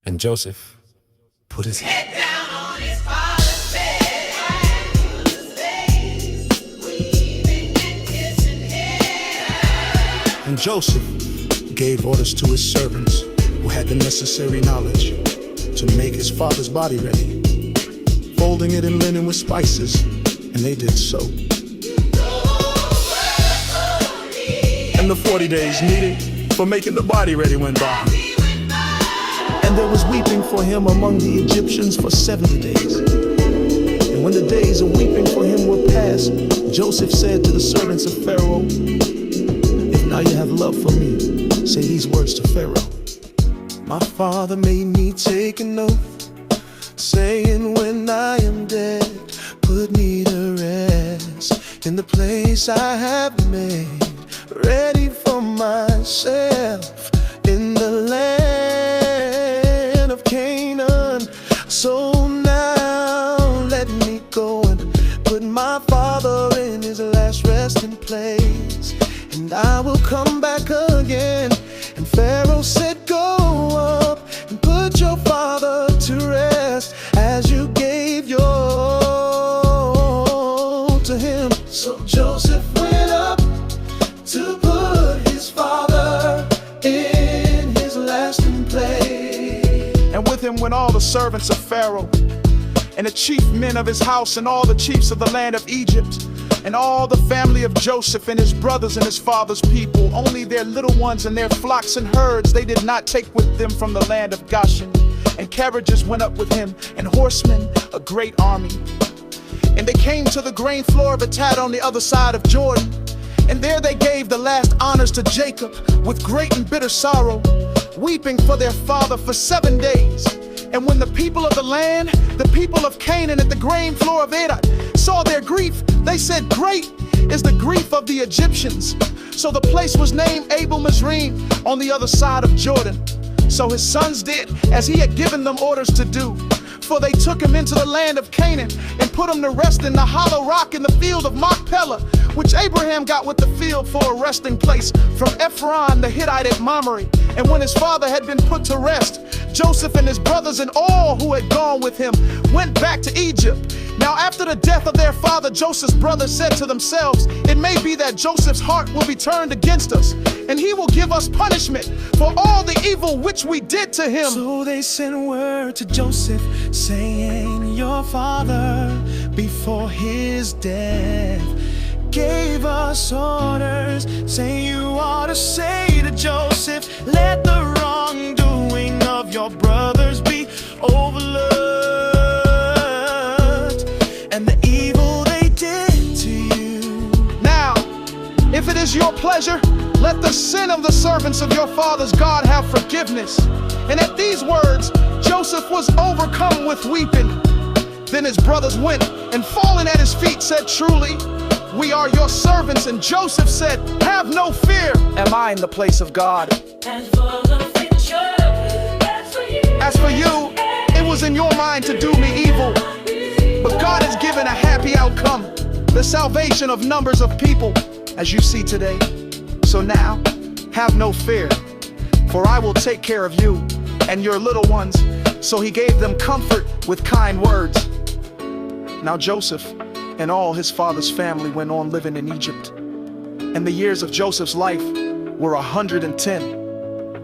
And Joseph put his head Down on his father's bed, and his days, weaving and kissing hair. And Joseph gave orders to his servants, who had the necessary knowledge, to make his father's body ready, folding it in linen with spices, and they did so. And the 40 days needed for making the body ready went by. And there was weeping for him among the Egyptians for 70 days. And when the days of weeping for him were past, Joseph said to the servants of Pharaoh, "If now you have love for me, say these words to Pharaoh. My father made me take an oath, saying when I am dead, put me to rest in the place I have made ready for myself in the land of Canaan. So now let me go and put my father in his last resting place, and I will come back again." And Pharaoh said, "Go up and put your father to rest, as you gave your all to him." So Joseph went up to put his father in his lasting place. And with him went all the servants of Pharaoh, and the chief men of his house, and all the chiefs of the land of Egypt, and all the family of Joseph, and his brothers and his father's people. Only their little ones and their flocks and herds they did not take with them from the land of Goshen. And carriages went up with him, and horsemen, a great army. And they came to the grain floor of Atad on the other side of Jordan. And there they gave the last honors to Jacob with great and bitter sorrow, weeping for their father for 7 days. And when the people of the land, the people of Canaan at the grain floor of Atad, saw their grief, they said, "Great is the grief of the Egyptians." So the place was named Abel Mizraim, on the other side of Jordan. So his sons did as he had given them orders to do. For they took him into the land of Canaan and put him to rest in the hollow rock in the field of Machpelah, which Abraham got with the field for a resting place from Ephron the Hittite at Mamre. And when his father had been put to rest, Joseph and his brothers and all who had gone with him went back to Egypt. Now after the death of their father, Joseph's brothers said to themselves, "It may be that Joseph's heart will be turned against us, and he will give us punishment for all the evil which we did to him." So they sent word to Joseph, saying, "Your father, before his death, gave us orders, saying you ought to say to Joseph, let the wrongdoing of your brothers be overlooked, and the evil they did to you. Now, if it is your pleasure, let the sin of the servants of your father's God have forgiveness." And at these words, Joseph was overcome with weeping. Then his brothers went and falling at his feet said, "Truly, we are your servants." And Joseph said, "Have no fear. Am I in the place of God? And for the future, As for you, it was in your mind to do me evil, but God has given a happy outcome, the salvation of numbers of people, as you see today. So now, have no fear, for I will take care of you and your little ones." So he gave them comfort with kind words. Now Joseph and all his father's family went on living in Egypt. And the years of Joseph's life were 110.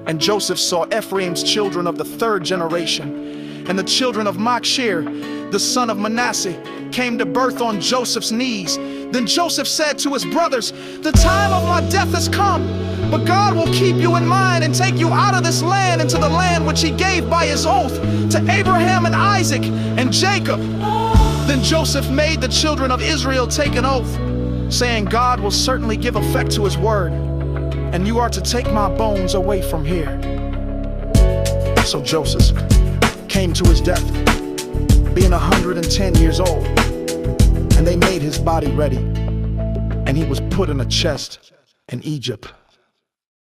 And Joseph saw Ephraim's children of the 3rd generation, and the children of Machir, the son of Manasseh, came to birth on Joseph's knees. Then Joseph said to his brothers, "The time of my death has come, but God will keep you in mind and take you out of this land into the land which he gave by his oath to Abraham and Isaac and Jacob." Then Joseph made the children of Israel take an oath, saying, "God will certainly give effect to his word, and you are to take my bones away from here." So Joseph came to his death, being 110 years old, and they made his body ready, and he was put in a chest in Egypt.